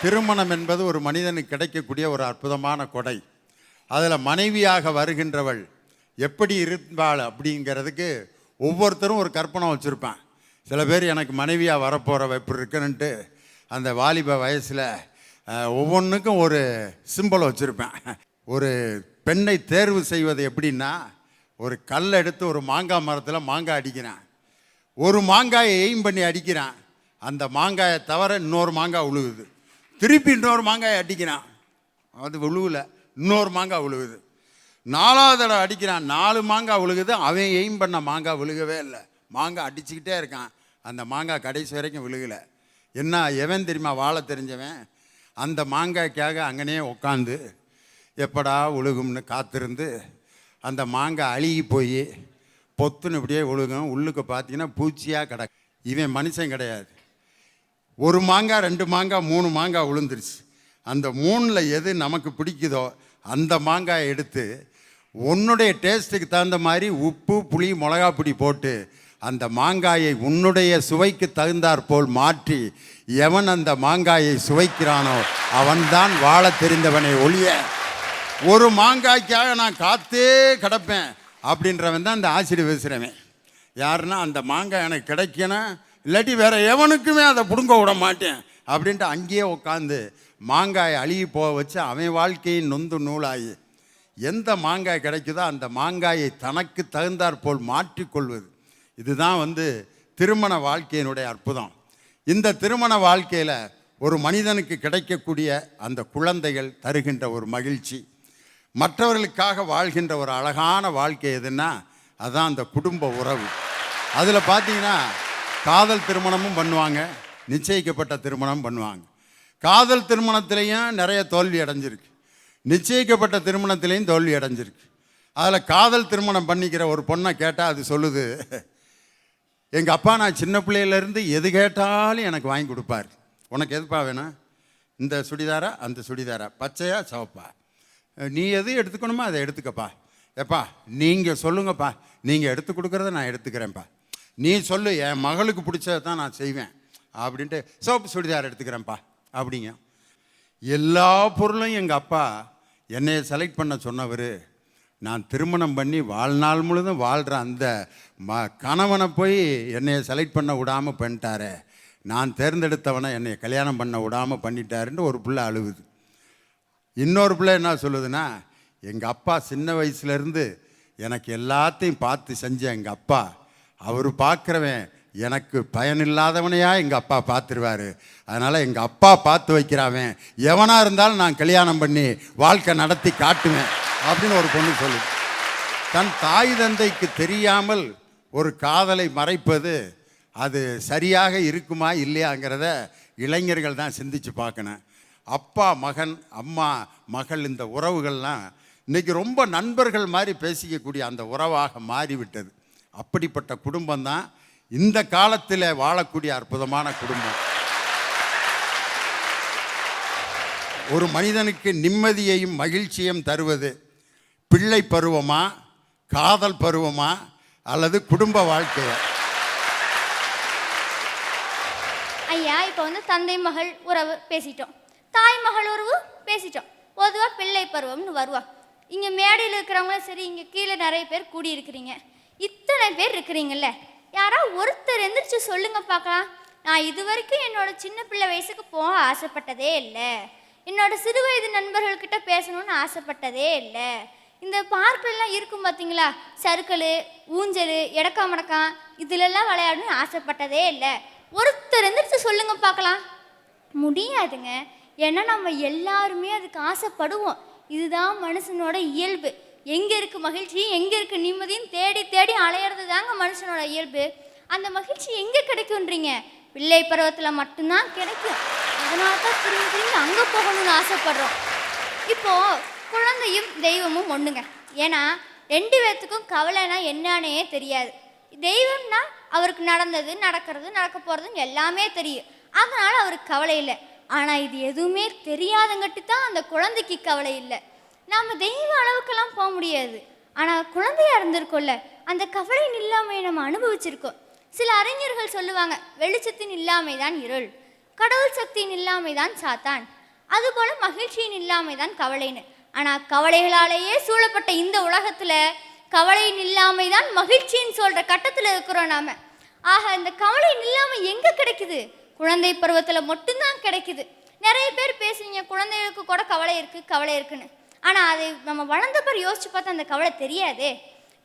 திருமணம் என்பது ஒரு மனிதனுக்கு கிடைக்கக்கூடிய ஒரு அற்புதமான கொடை. அதில் மனைவியாக வருகின்றவள் எப்படி இருப்பாள் அப்படிங்கிறதுக்கு ஒவ்வொருத்தரும் ஒரு கற்பனை வச்சுருப்பான். சில பேர் எனக்கு மனைவியாக வரப்போகிற எப்படி இருக்குன்னுட்டு அந்த வாலிப வயசில் ஒவ்வொன்றுக்கும் ஒரு சிம்பல் வச்சுருப்பேன். ஒரு பெண்ணை தேர்வு செய்வது எப்படின்னா, ஒரு கல் எடுத்து ஒரு மாங்காய் மரத்தில் மாங்காய் அடிக்கிறான். ஒரு மாங்காயை எய்ம் பண்ணி அடிக்கிறான். அந்த மாங்காயை தவிர இன்னொரு மாங்காய் விழுகுது. திருப்பி இன்னொரு மாங்காயை அடிக்கிறான், அது விழுகலை. இன்னொரு மாங்காய் விழுகுது. 4வது தடவை அடிக்கிறான், 4 மாங்காய் விழுகுது. அவன் எய்ம் பண்ண மாங்காய் விழுகவே இல்லை. மாங்காய் அடிச்சுக்கிட்டே இருக்கான், அந்த மாங்காய் கடைசி வரைக்கும் விழுகலை. என்ன எவன் தெரியுமா வாழ தெரிஞ்சவன்? அந்த மாங்காய்க்காக அங்கனே உட்காந்து எப்படா விழுகும்னு காத்திருந்து அந்த மாங்காய் அழுகி போய் பொத்துன்னு இப்படியே விழுகும். உள்ளுக்கு பார்த்தீங்கன்னா பூச்சியாக கிடக்கு. இவன் மனுஷன் கிடையாது. ஒரு மாங்காய் 2 மாங்காய் 3 மாங்காய் விழுந்துருச்சு. அந்த 3ல் எது நமக்கு பிடிக்குதோ அந்த மாங்காயை எடுத்து உன்னுடைய டேஸ்ட்டுக்கு தகுந்த மாதிரி உப்பு புளி மிளகா பொடி போட்டு அந்த மாங்காயை உன்னுடைய சுவைக்கு தகுந்தாற் போல் மாற்றி எவன் அந்த மாங்காயை சுவைக்கிறானோ அவன்தான் வாழ தெரிந்தவனை ஒழிய ஒரு மாங்காய்க்காக நான் காத்தே கிடப்பேன் அப்படின்றவன் தான் அந்த ஆசிரியர் பேசுகிறவன். யாருன்னா அந்த மாங்காய் எனக்கு கிடைக்கணும், இல்லாட்டி வேற எவனுக்குமே அதை பிடுங்க விட மாட்டேன் அப்படின்ட்டு அங்கேயே உட்காந்து மாங்காயை அழுகி போக வச்சு அவன் வாழ்க்கையை நொந்து நூலாகி எந்த மாங்காய் கிடைக்குதோ அந்த மாங்காயை தனக்கு தகுந்தாற் போல் மாற்றிக்கொள்வது. இதுதான் திருமண வாழ்க்கையினுடைய அற்புதம். இந்த திருமண வாழ்க்கையில் ஒரு மனிதனுக்கு கிடைக்கக்கூடிய அந்த குழந்தைகள் தருகின்ற ஒரு மகிழ்ச்சி, மற்றவர்களுக்காக வாழ்கின்ற ஒரு அழகான வாழ்க்கை எதுன்னா அதுதான் அந்த குடும்ப உறவு. அதில் பார்த்தீங்கன்னா காதல் திருமணமும் பண்ணுவாங்க, நிச்சயிக்கப்பட்ட திருமணம் பண்ணுவாங்க. காதல் திருமணத்திலையும் நிறைய தோல்வி அடைஞ்சிருக்கு, நிச்சயிக்கப்பட்ட திருமணத்திலையும் தோல்வி அடைஞ்சிருக்கு. அதில் காதல் திருமணம் பண்ணிக்கிற ஒரு பொண்ணை கேட்டால் அது சொல்லுது, எங்கள் அப்பா நான் சின்ன பிள்ளையிலேருந்து எது கேட்டாலும் எனக்கு வாங்கி கொடுப்பார். உனக்கு எதுப்பா வேணும்? இந்த சுடிதாரா அந்த சுடிதாரா, பச்சையா சிவப்பா, நீ எது எடுத்துக்கணுமோ அதை எடுத்துக்கப்பா. எப்பா நீங்கள் சொல்லுங்கப்பா, நீங்கள் எடுத்து கொடுக்குறத நான் எடுத்துக்கிறேன்ப்பா. நீ சொல்லு, என் மகளுக்கு பிடிச்சதை தான் நான் செய்வேன் அப்படின்ட்டு சிவப்பு சுடிதார் எடுத்துக்கிறேன்ப்பா அப்படிங்க. எல்லா பொருளும் எங்கள் அப்பா என்னையை செலக்ட் பண்ண சொன்னவர். நான் திருமணம் பண்ணி வாழ்நாள் முழுதும் வாழ்கிற அந்த கணவனை போய் என்னையை செலக்ட் பண்ண விடாமல் பண்ணிட்டாரே, நான் தேர்ந்தெடுத்தவனை என்னை கல்யாணம் பண்ண விடாமல் பண்ணிட்டாருன்னு ஒரு பிள்ளை அழுகுது. இன்னொரு பிள்ளை என்ன சொல்லுதுன்னா, எங்கள் அப்பா சின்ன வயசுலேருந்து எனக்கு எல்லாத்தையும் பார்த்து செஞ்ச எங்கள் அப்பா, அவர் பார்க்குறவன் எனக்கு பயனில்லாதவனையா எங்கள் அப்பா பார்த்துருவார். அதனால் எங்கள் அப்பா பார்த்து வைக்கிறாவன் எவனாக இருந்தாலும் நான் கல்யாணம் பண்ணி வாழ்க்கை நடத்தி காட்டுவேன் அப்படின்னு ஒரு பொண்ணு சொல்லுது. தன் தாய் தந்தைக்கு தெரியாமல் ஒரு காதலை மறைப்பது அது சரியாக இருக்குமா இல்லையாங்கிறத இளைஞர்கள் தான் சிந்திச்சு பார்க்கணும். அப்பா மகன், அம்மா மகள், இந்த உறவுகள்லாம் இன்றைக்கி ரொம்ப நண்பர்கள் மாதிரி பேசிக்கக்கூடிய அந்த உறவாக மாறிவிட்டது. அப்படிப்பட்ட குடும்பம் தான் இந்த காலத்தில் வாழக்கூடிய அற்புதமான குடும்பம். ஒரு மனிதனுக்கு நிம்மதியையும் மகிழ்ச்சியையும் தருவது பிள்ளை பருவமா, காதல் பருவமா, அல்லது குடும்ப வாழ்க்கையா? ஐயா, இப்போ தந்தை மகள் உறவு பேசிட்டோம், தாய் மகள் உறவு பேசிட்டோம். பொதுவாக பிள்ளை பருவம்னு வருவா. இங்கே மேடையில் இருக்கிறவங்களும் சரி, இங்கே கீழே நிறைய பேர் கூடியிருக்கிறீங்க. இத்தனை பேர் இருக்கிறீங்கல்ல, யாராவது ஒருத்தர் எந்திரிச்சு சொல்லுங்க பார்க்கலாம், நான் இது வரைக்கும் என்னோட சின்ன பிள்ளை வயசுக்கு போக ஆசைப்பட்டதே இல்லை, என்னோட சிறு வயது நண்பர்கள்கிட்ட பேசணும்னு ஆசைப்பட்டதே இல்லை, இந்த பார்க்கெல்லாம் இருக்கும் பார்த்தீங்களா, சறுக்கல், ஊஞ்சல், எடக்கா மடக்கான், இதிலெல்லாம் விளையாடணும்னு ஆசைப்பட்டதே இல்லை, ஒருத்தர் எந்திரிச்சு சொல்லுங்க பார்க்கலாம். முடியாதுங்க. ஏன்னா நம்ம எல்லாருமே அதுக்கு ஆசைப்படுவோம். இதுதான் மனுஷனோட இயல்பு. எங்கே இருக்குது மகிழ்ச்சி, எங்கே இருக்குது நிம்மதின்னு தேடி தேடி அலையிறது தாங்க மனுஷனோட இயல்பு. அந்த மகிழ்ச்சி எங்கே கிடைக்கும்ன்றீங்க? பிள்ளை பருவத்தில் மட்டும்தான் கிடைக்கும். அதனால தான் திரும்பி திரும்பி அங்கே போகணும்னு ஆசைப்படுறோம். இப்போது குழந்தையும் தெய்வமும் ஒன்றுங்க. ஏன்னா 2 பேர்த்துக்கும் கவலைனா என்னன்னே தெரியாது. தெய்வம்னா அவருக்கு நடந்தது, நடக்கிறது, நடக்க போகிறதுன்னு எல்லாமே தெரியும். அதனால் அவருக்கு கவலை இல்லை. ஆனால் இது எதுவுமே தெரியாதங்கட்டு தான் அந்த குழந்தைக்கு கவலை இல்லை. நாம் தெய்வ அளவுக்கெல்லாம் போக முடியாது. ஆனால் குழந்தையாக இருந்திருக்கோம்ல, அந்த கவலையின் இல்லாமையை நம்ம அனுபவிச்சிருக்கோம். சில அறிஞர்கள் சொல்லுவாங்க, வெளிச்சத்தின் இல்லாமை தான் இருள், கடவுள் சக்தியின் இல்லாமை தான் சாத்தான் அதுபோல மகிழ்ச்சியின் இல்லாமை தான் கவலைன்னு. ஆனால் கவலைகளாலேயே சூழப்பட்ட இந்த உலகத்தில் கவலையின் இல்லாமை தான் மகிழ்ச்சின்னு சொல்கிற கட்டத்தில் இருக்கிறோம் நாம். ஆக இந்த கவலையின் இல்லாமை எங்கே கிடைக்குது? குழந்தை பருவத்தில் மட்டும்தான் கிடைக்குது. நிறைய பேர் பேசுவீங்க குழந்தைகளுக்கு கூட கவலை இருக்குன்னு. ஆனால் அதை நம்ம வளர்ந்த பிறகு யோசிச்சு பார்த்தா அந்த கவலை தெரியாதே.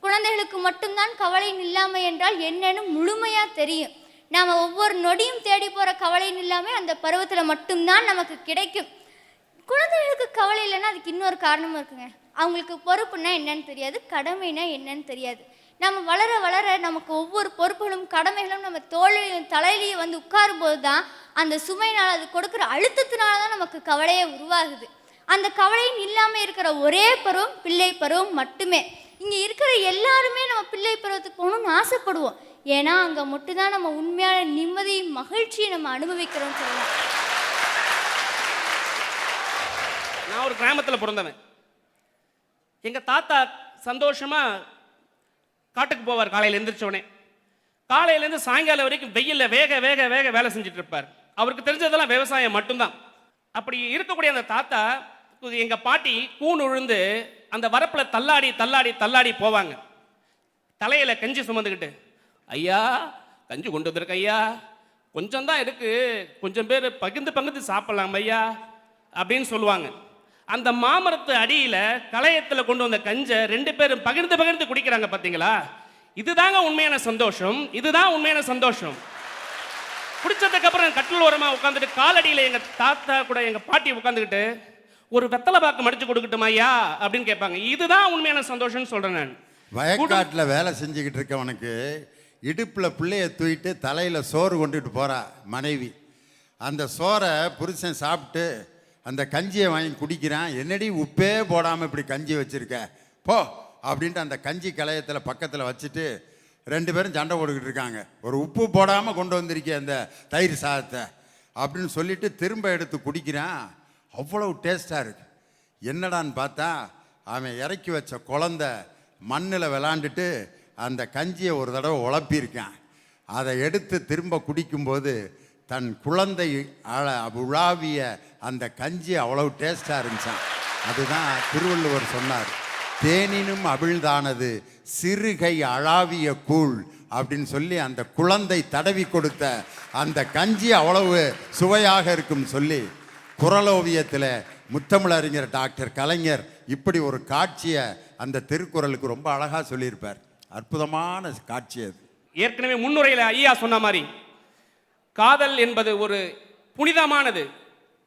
குழந்தைகளுக்கு மட்டும்தான் கவலையின் இல்லாமை என்றால் என்னன்னு முழுமையாக தெரியும். நாம் ஒவ்வொரு நொடியும் தேடி போகிற கவலையின் இல்லாமல் அந்த பருவத்தில் மட்டும்தான் நமக்கு கிடைக்கும். குழந்தைகளுக்கு கவலை இல்லைன்னா அதுக்கு இன்னொரு காரணமும் இருக்குங்க. அவங்களுக்கு பொறுப்புன்னா என்னன்னு தெரியாது, கடமைனா என்னன்னு தெரியாது. நம்ம வளர வளர நமக்கு ஒவ்வொரு பொறுப்புகளும் கடமைகளும் நம்ம தோளிலையும் தலையிலையும் வந்து உட்காரும்போது தான் அந்த சுமையினால் அது கொடுக்குற அழுத்தத்தினால தான் நமக்கு கவலையே உருவாகுது. அந்த கவலையும் இல்லாமல் இருக்கிற ஒரே பருவம் பிள்ளை பருவம் மட்டுமே. இங்கே இருக்கிற எல்லாருமே நம்ம பிள்ளை பருவத்துக்கு போகணும்னு ஆசைப்படுவோம். ஏன்னா அங்கே மட்டும்தான் நம்ம உண்மையான நிம்மதியும் மகிழ்ச்சியை நம்ம அனுபவிக்கிறோம்னு சொல்லலாம். நான் ஒரு கிராமத்தில் பிறந்தவன். எங்கள் தாத்தா சந்தோஷமாக காட்டுக்கு போவார். காலையில் எழுந்திரிச்சோடனே காலையிலேருந்து சாயங்காலம் வரைக்கும் வெயிலில் வேக வேக வேக வேலை செஞ்சுட்டு இருப்பார். அவருக்கு தெரிஞ்சதெல்லாம் விவசாயம் மட்டும்தான். அப்படி இருக்கக்கூடிய அந்த தாத்தா, எங்கள் பாட்டி கூண் உழுந்து அந்த வரப்பில் தள்ளாடி தள்ளாடி தள்ளாடி போவாங்க. தலையில் கஞ்சி சுமந்துக்கிட்டு, ஐயா கஞ்சி கொண்டு வந்திருக்க ஐயா, கொஞ்சம் தான் இருக்கு, கொஞ்சம் பேர் பகிர்ந்து பகிர்ந்து சாப்பிடலாம் ஐயா அப்படின்னு சொல்லுவாங்க. அந்த மாமரத்து அடியில் களையத்தில் கொண்டு வந்த கஞ்சை 2 பேரும் பகிர்ந்து பகிர்ந்து குடிக்கிறாங்க. பார்த்தீங்களா? இதுதாங்க உண்மையான சந்தோஷம். இதுதான் உண்மையான சந்தோஷம். குடிச்சதுக்கு அப்புறம் கட்டில் ஓரமாக உட்காந்துட்டு காலடியில் எங்கள் தாத்தா கூட எங்கள் பாட்டி உட்காந்துக்கிட்டு ஒரு வெத்தலை பாக்கு மடிச்சு கொடுக்கட்டுமா ஐயா அப்படின்னு கேட்பாங்க. இதுதான் உண்மையான சந்தோஷம்னு சொல்கிறேன் நான். வயக்காட்டில் வேலை செஞ்சுக்கிட்டு இருக்கவனுக்கு இடுப்பில் பிள்ளைய தூக்கிட்டு தலையில் சோறு கொண்டுட்டு போகிறா மனைவி. அந்த சோறை புருஷன் சாப்பிட்டு அந்த கஞ்சியை வாங்கி குடிக்கிறான். என்னடி உப்பே போடாமல் இப்படி கஞ்சி வச்சுருக்க போ அப்படின்ட்டு அந்த கஞ்சி கலையத்தில் பக்கத்தில் வச்சுட்டு 2 பேரும் சண்டை போட்டுக்கிட்டு இருக்காங்க. ஒரு உப்பு போடாமல் கொண்டு வந்திருக்கேன் அந்த தயிர் சாதத்தை அப்படின்னு சொல்லிட்டு திரும்ப எடுத்து குடிக்கிறான். அவ்வளவு டேஸ்ட்டாக இருக்கு. என்னடான்னு பார்த்தா அவன் இறக்கி வச்ச குழந்த மண்ணில் விளாண்டுட்டு அந்த கஞ்சியை ஒரு தடவை உழப்பியிருக்கான். அதை எடுத்து திரும்ப குடிக்கும்போது தன் குழந்தை உழாவிய அந்த கஞ்சி அவ்வளவு டேஸ்டாக இருந்துச்சான். அதுதான் திருவள்ளுவர் சொன்னார், தேனினும் அவிழ்தானது சிறுகை அழாவிய கூழ் அப்படின்னு சொல்லி அந்த குழந்தை தடவி கொடுத்த அந்த கஞ்சி அவ்வளவு சுவையாக இருக்கும் சொல்லி குறளோவியத்தில் முத்தமிழறிஞர் டாக்டர் கலைஞர் இப்படி ஒரு காட்சியை அந்த திருக்குறளுக்கு ரொம்ப அழகாக சொல்லியிருப்பார். அற்புதமான காட்சி அது. ஏற்கனவே முன்னுரையில் ஐயா சொன்ன மாதிரி காதல் என்பது ஒரு புனிதமானது.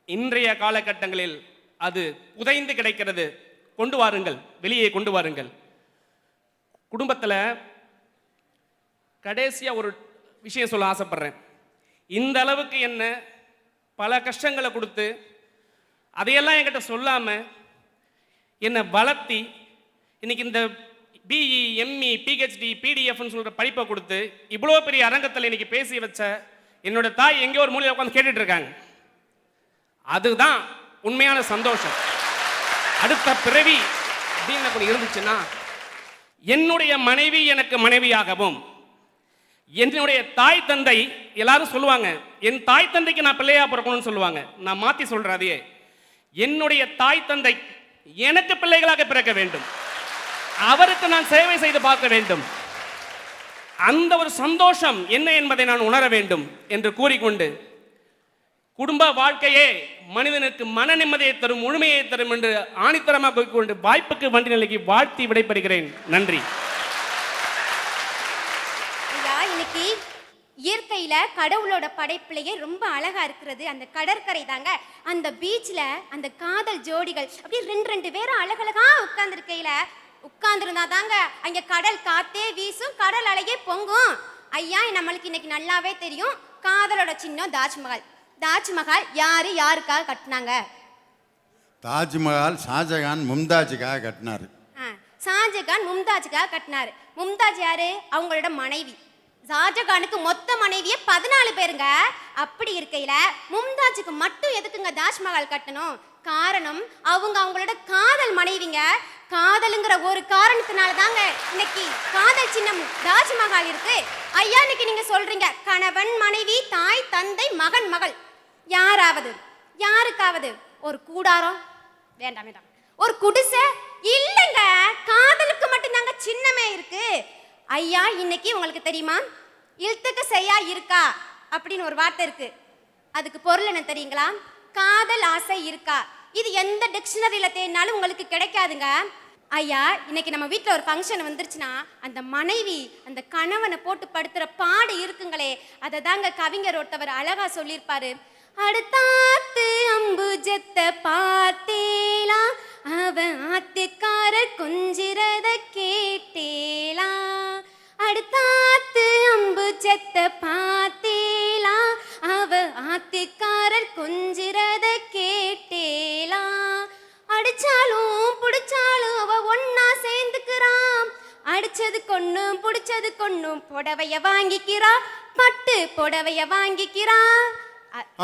இன்றைய காலகட்டங்களில் அது புதைந்து கிடைக்கிறது. கொண்டு வாருங்கள், வெளியே கொண்டு வாருங்கள். குடும்பத்தில் கடைசியாக ஒரு விஷயம் சொல்ல ஆசைப்படுறேன். இந்த அளவுக்கு என்ன பல கஷ்டங்களை கொடுத்து அதையெல்லாம் என்கிட்ட சொல்லாமல் என்னை வளர்த்தி இன்னைக்கு இந்த பிஇ, எம்இ, பிஹெச்டி, பிடிஎஃப்னு சொல்கிற படிப்பை கொடுத்து இவ்வளோ பெரிய அரங்கத்தில் இன்னைக்கு பேசி வச்ச என்னோட தாய் எங்கேயோ ஒரு மூலையில் உட்காந்து கேட்டுட்டு இருக்காங்க. அதுதான் உண்மையான சந்தோஷம். அடுத்த பிறவி அப்படின்னு இருந்துச்சுன்னா என்னுடைய மனைவி எனக்கு மனைவியாகவும், என்னுடைய தாய் தந்தை எல்லாரும் சொல்லுவாங்க என் தாய் தந்தைக்கு நான் பிள்ளையா பிறக்கணும்னு சொல்லுவாங்க. நான் மாற்றி சொல்கிறேன், அதையே என்னுடைய தாய் தந்தை எனக்கு பிள்ளைகளாக பிறக்க வேண்டும், அவருக்கு நான் சேவை செய்து பார்க்க வேண்டும். அந்த ஒரு சந்தோஷம் என்ன என்பதை நான் உணர வேண்டும் என்று கூறிக்கொண்டு, குடும்ப வாழ்க்கையே மனிதனுக்கு மன நிம்மதியை தரும், முழுமையை தரும் என்று ஆணித்தரமாக கூறிக்கொண்டு வாய்ப்புக்கு வண்டி நிலைக்கு வாழ்த்தி விடைபெறுகிறேன். நன்றி. இன்னைக்கு இயற்கையில கடவுளோட படைப்பிலேயே ரொம்ப அழகா இருக்கிறது அந்த கடற்கரை தாங்க. அந்த பீச்ல அந்த காதல் ஜோடிகள் அப்படியே 2 பேரும் அழகழகா உட்கார்ந்துருந்தா தாங்க அங்க கடல் காத்தே வீசும், கடல் அலையே பொங்கும். ஐயா, நம்மளுக்கு இன்னைக்கு நல்லாவே தெரியும் காதலோட சின்னம் தாஜ்மஹால். தாஜ்மஹால் யாருக்காக கட்டினாங்க? தாஜ்மஹால் ஷாஜகான் மும்தாஜுக்காக கட்டினாரு. ஷாஜகான் மும்தாஜுக்காக கட்டினாரு. மும்தாஜ் யாரு? அவங்களோட மனைவி. ஷாஜகானுக்கு மொத்த மனைவியே 14 பேருங்க. அப்படி இருக்கையில மும்தாஜுக்கு மட்டும் எதுக்குங்க தாஜ்மஹால் கட்டணும்? காரணம், அவங்களோட காதல் மனைவிங்க. காதலுங்கிற ஒரு காரணத்தினால தாங்க இன்னைக்கு காதல் சின்னம் தாஜ்மஹால் இருக்கு. ஐயா, இன்னைக்கு நீங்க சொல்றீங்க கணவன் மனைவி தாய் தந்தை மகன் மகள் யாருக்காவது ஒரு கூடாரம் வேண்டாம் வேண்டாம், ஒரு குடிசை இல்லைங்க, காதலுக்கு மட்டும்தாங்க சின்னமே இருக்கு. ஐயா, இன்னைக்கு உங்களுக்கு தெரியுமா, இழுத்துக்கு செய்யா இருக்கா அப்படின்னு ஒரு வார்த்தை இருக்கு. அதுக்கு பொருள் என்ன தெரியுங்களா? காதல் ஆசை இருக்கா. இது எந்த டிக்ஷனரியில தேடினாலும் உங்களுக்கு கிடைக்காதுங்க. ஐயா, இன்னைக்கு நம்ம வீட்டில் ஒரு ஃபங்க்ஷன் வந்துருச்சுன்னா அந்த மனைவி அந்த கணவனை போட்டு படுத்துற பாடு இருக்குங்களே, அதை தாங்க கவிஞர் ஒருத்தவர் அழகா சொல்லியிருப்பாரு. அடுத்தாத்து அம்புஜத்தை பார்த்தேலா, அவ ஆத்துக்காரர் கொஞ்சிறத கேட்டேலா. அடுத்தாத்து அம்புஜத்தை பார்த்தேலா, அவ ஆத்துக்காரர் கொஞ்சிறத கேட்டேலா. அடிச்சாலும் புடிச்சாலும் அவ ஒன்னா சேர்ந்துக்கிறான். அடிச்சது கொன்னும் புடிச்சது கொன்னும் புடவைய வாங்கிக்கிறா, பட்டு புடவைய வாங்கிக்கிறா.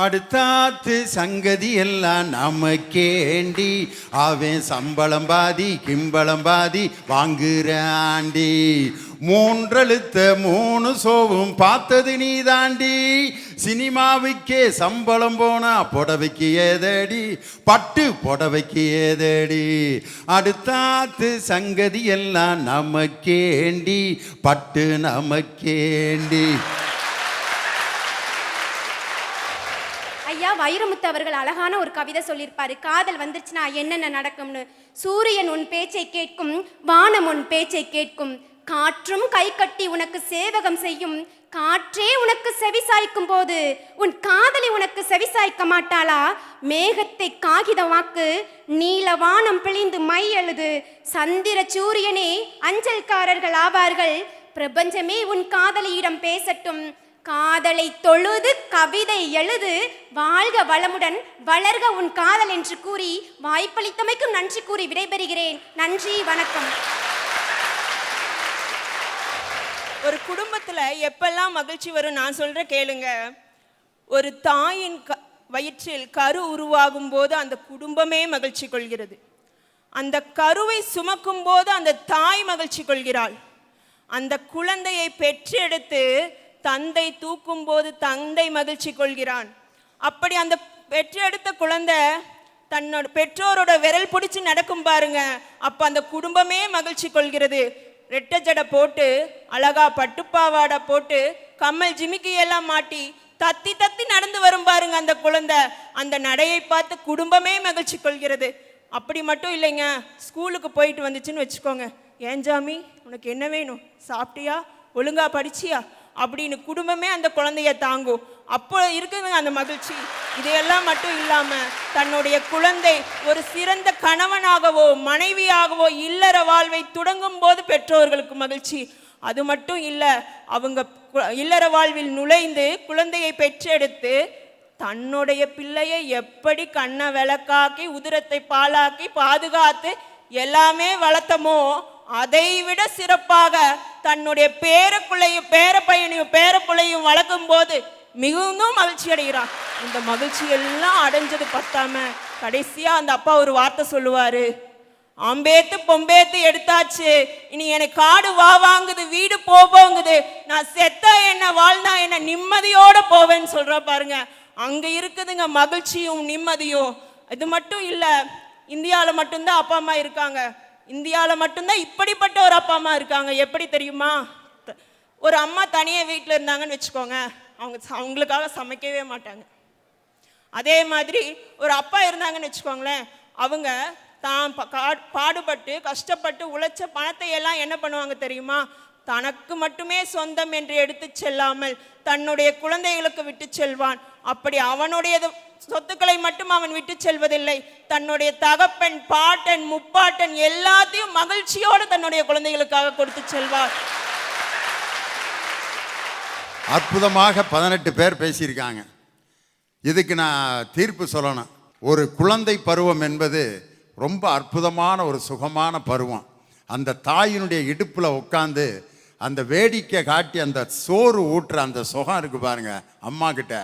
அடுத்தாத்து சங்கதி எல்லாம் நமக்கேண்டி, அவன் சம்பளம் பாதி கிம்பளம் பாதி வாங்குறாண்டி. மூன்றெழுத்த 3 சோவும் பார்த்தது நீ தாண்டி. சினிமாவுக்கே சம்பளம் போனா புடவைக்கு ஏதடி, பட்டு புடவைக்கு ஏதடி. அடுத்தாத்து சங்கதி எல்லாம் நமக்கேண்டி, பட்டு நமக்கேண்டி. ஐயா, வைரமுத்து அவர்கள் அழகான ஒரு கவிதை சொல்லியிருப்பாரு. காதல் வந்துருச்சுன்னா என்னென்ன நடக்கும்னு. சூரியன் உன் பேச்சை கேட்கும், வானம் உன் பேச்சை கேட்கும், காற்றும் கை கட்டி உனக்கு சேவகம் செய்யும், காற்றே உனக்கு செவிசாய்க்கும் போது உன் காதலி உனக்கு செவிசாய்க்க மாட்டாளா? மேகத்தை காகிதமாக்கு, நீல வானம் பிழிந்து மை எழுது, சந்திர சூரியனே அஞ்சல்காரர்கள் ஆவார்கள், பிரபஞ்சமே உன் காதலியிடம் பேசட்டும், காதலை தொழுது கவிதை எழுது, வாழ்க வளமுடன் வளர்க உன் காதல் என்று கூறி வாய்ப்பளித்தமைக்கும் நன்றி கூறி விடைபெறுகிறேன். நன்றி, வணக்கம். ஒரு குடும்பத்தில் எப்பெல்லாம் மகிழ்ச்சி வரும் நான் சொல்ற கேளுங்க. ஒரு தாயின் வயிற்றில் கரு உருவாகும் போது அந்த குடும்பமே மகிழ்ச்சி கொள்கிறது. அந்த கருவை சுமக்கும் போது அந்த தாய் மகிழ்ச்சி கொள்கிறாள். அந்த குழந்தையை பெற்றெடுத்து தந்தை தூக்கும் போது தந்தை மகிழ்ச்சி கொள்கிறான். அப்படி அந்த பெற்றெடுத்த குழந்தை தன்னோட பெற்றோரோட விரல் பிடிச்சி நடக்கும் பாருங்க, அப்ப அந்த குடும்பமே மகிழ்ச்சி கொள்கிறது. ரெட்டை ஜடை போட்டு அழகா பட்டுப்பாவாடை போட்டு கம்மல் ஜிமிக்கி எல்லாம் மாட்டி தத்தி தத்தி நடந்து வரும் பாருங்க அந்த குழந்தை. அந்த நடையை பார்த்து குடும்பமே மகிழ்ச்சி கொள்கிறது. அப்படி மட்டும் இல்லைங்க, ஸ்கூலுக்கு போயிட்டு வந்துச்சுன்னு வச்சுக்கோங்க, ஏன் ஜாமி உனக்கு என்ன வேணும், சாப்பிட்டியா, ஒழுங்கா படிச்சியா அப்படின்னு குடும்பமே அந்த குழந்தைய தாங்கும். அப்போ இருக்குதுங்க அந்த மகிழ்ச்சி. இதையெல்லாம் மட்டும் இல்லாம தன்னுடைய குழந்தை ஒரு சிறந்த கணவனாகவோ மனைவியாகவோ இல்லற வாழ்வை தொடங்கும் போது பெற்றோர்களுக்கு மகிழ்ச்சி. அது மட்டும் இல்லை, அவங்க இல்லற வாழ்வில் நுழைந்து குழந்தையை பெற்றெடுத்து தன்னுடைய பிள்ளையை எப்படி கண்ணை விளக்காக்கி உதிரத்தை பாலாக்கி பாதுகாத்து எல்லாமே வளர்த்தமோ அதை விட சிறப்பாக தன்னுடைய பேரக்குள்ளையும் பேரப்பையனையும் பேரப்புள்ளையும் வளர்க்கும் போது மிகவும் மகிழ்ச்சி அடைகிறான். இந்த மகிழ்ச்சி எல்லாம் அடைஞ்சது பத்தாம கடைசியா அந்த அப்பா ஒரு வார்த்தை சொல்லுவாரு, அம்பேத்து பொம்பேத்து எடுத்தாச்சு, இனி எனக்கு காடு வா வாங்குது, வீடு போகுது, நான் செத்தா என்ன வாழ்ந்தா என்ன நிம்மதியோட போவேன்னு சொல்ற பாருங்க. அங்க இருக்குதுங்க மகிழ்ச்சியும் நிம்மதியும். இது மட்டும் இல்ல, இந்தியாவில் மட்டும்தான் அப்பா அம்மா இருக்காங்க. இந்தியாவில் மட்டும்தான் இப்படிப்பட்ட ஒரு அப்பா அம்மா இருக்காங்க. எப்படி தெரியுமா? ஒரு அம்மா தனியாக வீட்டில் இருந்தாங்கன்னு வச்சுக்கோங்க, அவங்களுக்காக சமைக்கவே மாட்டாங்க. அதே மாதிரி ஒரு அப்பா இருந்தாங்கன்னு வச்சுக்கோங்களேன், அவங்க தான் பாடுபட்டு கஷ்டப்பட்டு உழைச்ச பணத்தை எல்லாம் என்ன பண்ணுவாங்க தெரியுமா? தனக்கு மட்டுமே சொந்தம் என்று எடுத்து செல்லாமல் தன்னுடைய குழந்தைகளுக்கு விட்டு செல்வான். அப்படி அவனுடைய சொத்துக்களை மட்டும் அவன் விட்டு செல்வதில்லை, தன்னுடைய தகப்பன் பாட்டன் முப்பாட்டன் எல்லாத்தையும் மகிழ்ச்சியோடு தன்னுடைய குழந்தைகளுக்காக கொடுத்து செல்வார். அற்புதமாக 18 பேர் பேசியிருக்காங்க. இதுக்கு நான் தீர்ப்பு சொல்லணும். ஒரு குழந்தை பருவம் என்பது ரொம்ப அற்புதமான ஒரு சுகமான பருவம். அந்த தாயினுடைய இடுப்பில் உட்காந்து அந்த வேடிக்கை காட்டி அந்த சோறு ஊட்டுற அந்த சுகம் இருக்குது பாருங்க. அம்மா கிட்ட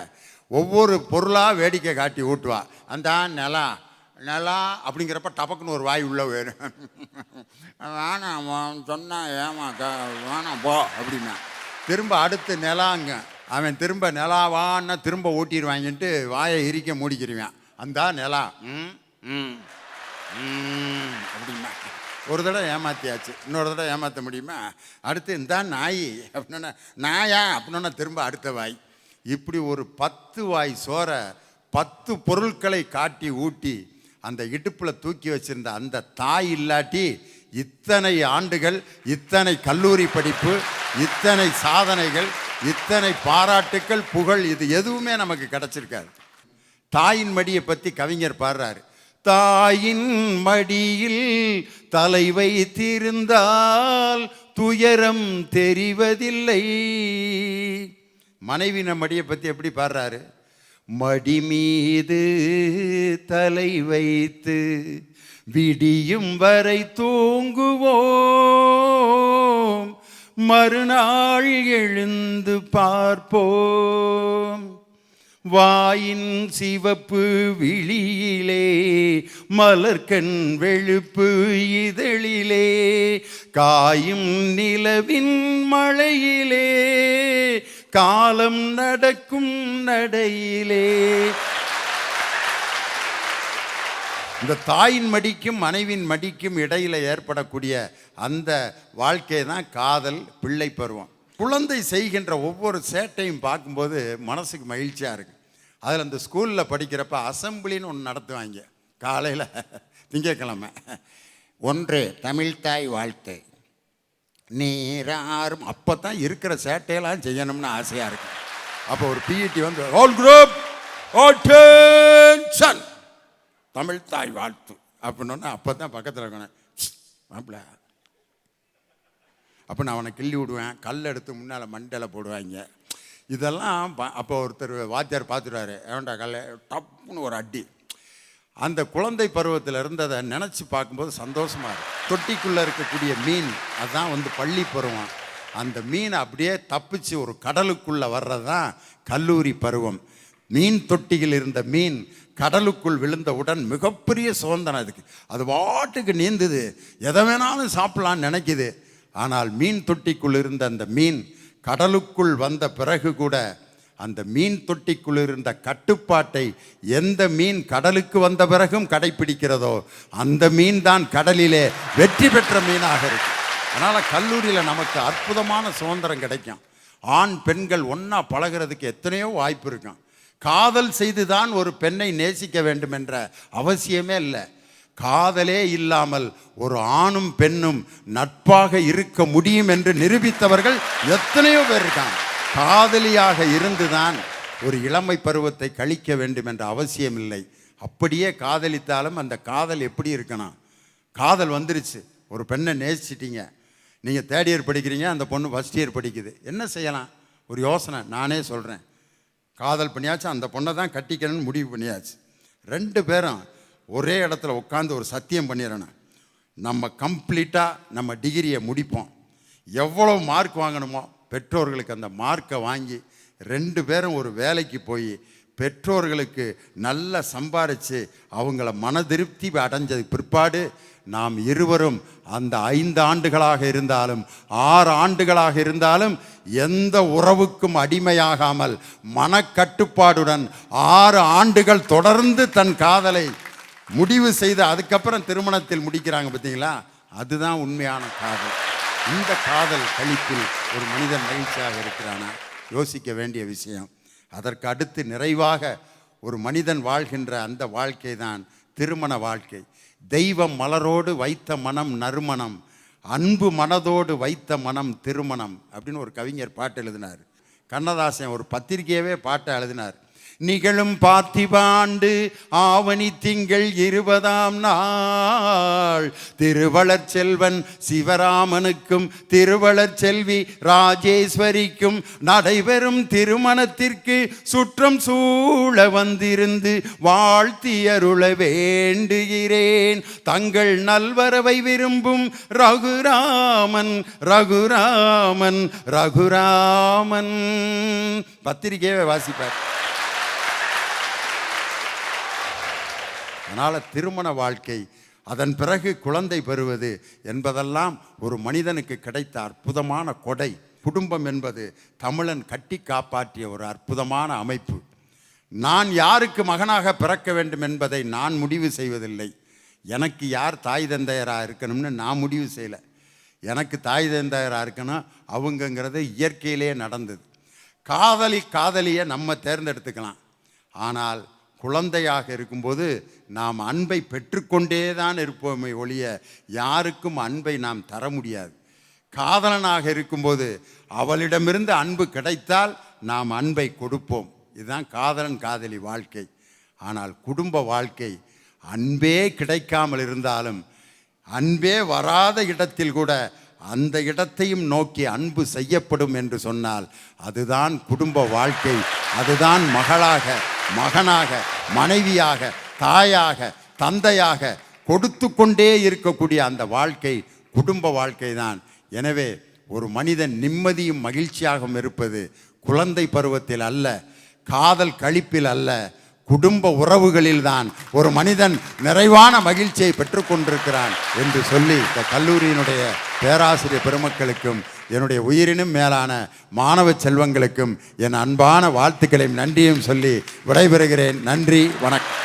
ஒவ்வொரு பொருளாக வேடிக்கை காட்டி ஊட்டுவா. அந்த நிலா நிலா அப்படிங்கிறப்ப டபக்குன்னு ஒரு வாய் உள்ள வேணும். வேணாம் சொன்னா ஏமா வேணாம் போ அப்படின்னா திரும்ப அடுத்து நிலாங்க. அவன் திரும்ப நிலாவான்னா திரும்ப ஊட்டிடுவாங்கன்ட்டு வாயை இரிக்க மூடிக்கிடுவான். அந்த நிலா ம் ம் ம் அப்படிமா ஒரு தடவை ஏமாத்தியாச்சு, இன்னொரு தடவை ஏமாற்ற முடியுமா? அடுத்து இந்த நாய் அப்படின்னா நாயா அப்படின்னா திரும்ப அடுத்த வாய். இப்படி ஒரு 10 வாய் சோறை 10 பொருட்களை காட்டி ஊட்டி அந்த இடுப்பில் தூக்கி வச்சிருந்த அந்த தாய் இல்லாட்டி இத்தனை ஆண்டுகள், இத்தனை கல்லூரி படிப்பு, இத்தனை சாதனைகள், இத்தனை பாராட்டுக்கள், புகழ், இது எதுவுமே நமக்கு கிடைச்சிருக்காது. தாயின் மடியை பற்றி கவிஞர் பாடுறாரு. தாயின் மடியில் தலை வைத்திருந்தால் துயரம் தெரிவதில்லை. மனைவின மடியை பற்றி எப்படி பாடுறாரு? மடி மீது தலை வைத்து விடியும் வரை தூங்குவோம், மறுநாள் எழுந்து பார்ப்போம். வாயின் சிவப்பு விழியிலே மலர்கண் வெளுப்பு இதழிலே காயும் நிலவின் மழையிலே காலம் நடக்கும் நடையிலே. இந்த தாயின் மடிக்கும் மனைவின் மடிக்கும் இடையில ஏற்படக்கூடிய அந்த வாழ்க்கை தான் காதல், பிள்ளை பருவம். குழந்தை செய்கின்ற ஒவ்வொரு சேட்டையும் பார்க்கும்போது மனசுக்கு மகிழ்ச்சியாக இருக்கு. அதில் அந்த ஸ்கூலில் படிக்கிறப்ப அசம்பிளின்னு ஒன்று நடத்துவாங்க காலையில் திங்கக்கிழமை. ஒன்று தமிழ்தாய் வாழ்த்து, நீராறும். அப்போ தான் இருக்கிற சேட்டையெல்லாம் செய்யணும்னு ஆசையாக இருக்கு. அப்போ ஒரு பிஇடி வந்து ஆல் குரூப் அட்டென்ஷன் தமிழ்தாய் வாழ்த்து அப்படின்னா அப்போ தான் பக்கத்தில் இருக்கணும் மாப்பிள்ள. அப்போ நான் அவனை கிள்ளி விடுவேன், கல் எடுத்து முன்னால் மண்டையில் போடுவாங்க. இதெல்லாம் அப்போ ஒருத்தர் வாத்தியார் பார்த்துருவாரு, ஏன்டா கல்ல டப்புன்னு ஒரு அடி. அந்த குழந்தை பருவத்தில் இருந்ததை நினச்சி பார்க்கும்போது சந்தோஷமாக இருக்கும். தொட்டிக்குள்ளே இருக்கக்கூடிய மீன் அதுதான் வந்து பள்ளி பருவம். அந்த மீன் அப்படியே தப்பிச்சு ஒரு கடலுக்குள்ளே வர்றது தான் கல்லூரி பருவம். மீன் தொட்டியில் இருந்த மீன் கடலுக்குள் விழுந்தவுடன் மிகப்பெரிய சுதந்திரம் அதுக்கு. அது வாட்டுக்கு நீந்துது, எதை வேணாலும் சாப்பிட்லான்னு நினைக்குது. ஆனால் மீன் தொட்டிக்குள் இருந்த அந்த மீன் கடலுக்குள் வந்த பிறகு கூட அந்த மீன் தொட்டிக்குள் இருந்த கட்டுப்பாட்டை எந்த மீன் கடலுக்கு வந்த பிறகும் கடைப்பிடிக்கிறதோ அந்த மீன் தான் கடலிலே வெற்றி பெற்ற மீனாக இருக்கு. அதனால் கல்லூரியில் நமக்கு அற்புதமான சுதந்திரம் கிடைக்கும். ஆண் பெண்கள் ஒன்றா பழகிறதுக்கு எத்தனையோ வாய்ப்பு இருக்கும். காதல் செய்துதான் ஒரு பெண்ணை நேசிக்க வேண்டும் என்ற அவசியமே இல்லை. காதலே இல்லாமல் ஒரு ஆணும் பெண்ணும் நட்பாக இருக்க முடியும் என்று நிரூபித்தவர்கள் எத்தனையோ பேர் இருக்காங்க. காதலியாக இருந்துதான் ஒரு இளமை பருவத்தை கழிக்க வேண்டும் என்ற அவசியம் இல்லை. அப்படியே காதலித்தாலும் அந்த காதல் எப்படி இருக்கணும்? காதல் வந்துருச்சு, ஒரு பெண்ணை நேசிச்சிட்டீங்க, நீங்கள் 3rd இயர் படிக்கிறீங்க, அந்த பொண்ணு 1st இயர் படிக்குது, என்ன செய்யலாம்? ஒரு யோசனை நானே சொல்கிறேன். காதல் பண்ணியாச்சு, அந்த பொண்ணை தான் கட்டிக்கணும்னு முடிவு பண்ணியாச்சு. 2 பேரும் ஒரே இடத்துல உட்காந்து ஒரு சத்தியம் பண்ணிடணும், நம்ம கம்ப்ளீட்டாக நம்ம டிகிரியை முடிப்போம். எவ்வளோ மார்க் வாங்கணுமோ பெற்றோர்களுக்கு அந்த மார்க்கை வாங்கி 2 பேரும் ஒரு வேலைக்கு போய் பெற்றோர்களுக்கு நல்லா சம்பாரித்து அவங்கள மன திருப்தி அடைஞ்சது பிற்பாடு நாம் இருவரும் அந்த 5 ஆண்டுகளாக இருந்தாலும் 6 ஆண்டுகளாக இருந்தாலும் எந்த உறவுக்கும் அடிமையாகாமல் மனக்கட்டுப்பாடுடன் 6 ஆண்டுகள் தொடர்ந்து தன் காதலை முடிவு செய்து அதுக்கப்புறம் திருமணத்தில் முடிக்கிறாங்க பார்த்தீங்களா? அதுதான் உண்மையான காதல். இந்த காதல் கழிப்பில் ஒரு மனிதன் மகிழ்ச்சியாக இருக்கிறானா? யோசிக்க வேண்டிய விஷயம். அதற்கு அடுத்து நிறைவாக ஒரு மனிதன் வாழ்கின்ற அந்த வாழ்க்கை தான் திருமண வாழ்க்கை. தெய்வம் மலரோடு வைத்த மனம் நறுமணம், அன்பு மனதோடு வைத்த மனம் திருமணம் அப்படின்னு ஒரு கவிஞர் பாட்டு எழுதினார். கண்ணதாசன் ஒரு பத்திரிகையவே பாட்டை எழுதினார். நிகழும் பார்த்திபாண்டு ஆவணி திங்கள் 20ஆம் நாள் திருவளர் செல்வன் சிவராமனுக்கும் திருவளர் செல்வி ராஜேஸ்வரிக்கும் நடைபெறும் திருமணத்திற்கு சுற்றம் சூழ வந்திருந்து வாழ்த்தியருள வேண்டுகிறேன். தங்கள் நல்வரவை விரும்பும் ரகுராமன் ரகுராமன் ரகுராமன். பத்திரிகையை வாசிப்பார். அதனால் திருமண வாழ்க்கை, அதன் பிறகு குழந்தை பெறுவது என்பதெல்லாம் ஒரு மனிதனுக்கு கிடைத்த அற்புதமான கொடை. குடும்பம் என்பது தமிழன் கட்டி காப்பாற்றிய ஒரு அற்புதமான அமைப்பு. நான் யாருக்கு மகனாக பிறக்க வேண்டும் என்பதை நான் முடிவு செய்வதில்லை. எனக்கு யார் தாய் தந்தையராக இருக்கணும்னு நான் முடிவு செய்யலை. எனக்கு தாய் தந்தையராக இருக்கணும் அவங்கங்கிறது இயற்கையிலே நடந்தது. காதலியை நம்ம தேர்ந்தெடுத்துக்கலாம். ஆனால் குழந்தையாக இருக்கும்போது நாம் அன்பை பெற்றுக்கொண்டே தான் இருப்போமே ஒழிய யாருக்கும் அன்பை நாம் தர முடியாது. காதலனாக இருக்கும்போது அவளிடமிருந்து அன்பு கிடைத்தால் நாம் அன்பை கொடுப்போம். இதுதான் காதலன் காதலி வாழ்க்கை. ஆனால் குடும்ப வாழ்க்கை அன்பே கிடைக்காமல் இருந்தாலும் அன்பே வராத இடத்தில் கூட அந்த இடத்தையும் நோக்கி அன்பு செய்யப்படும் என்று சொன்னால் அதுதான் குடும்ப வாழ்க்கை. அதுதான் மகளாக, மகனாக, மனைவியாக, தாயாக, தந்தையாக கொடுத்து கொண்டே இருக்கக்கூடிய அந்த வாழ்க்கை குடும்ப வாழ்க்கை தான். எனவே ஒரு மனிதன் நிம்மதியும் மகிழ்ச்சியாகவும் இருப்பது குழந்தை பருவத்தில் அல்ல, காதல் கழிப்பில் அல்ல, குடும்ப உறவுகளில் தான் ஒரு மனிதன் நிறைவான மகிழ்ச்சியை பெற்றுக்கொண்டிருக்கிறான் என்று சொல்லி இந்த கல்லூரியினுடைய பேராசிரியர் பெருமக்களுக்கும் என்னுடைய உயிரினும் மேலான மாணவ செல்வங்களுக்கும் என் அன்பான வாழ்த்துக்களையும் நன்றியும் சொல்லி விடைபெறுகிறேன். நன்றி, வணக்கம்.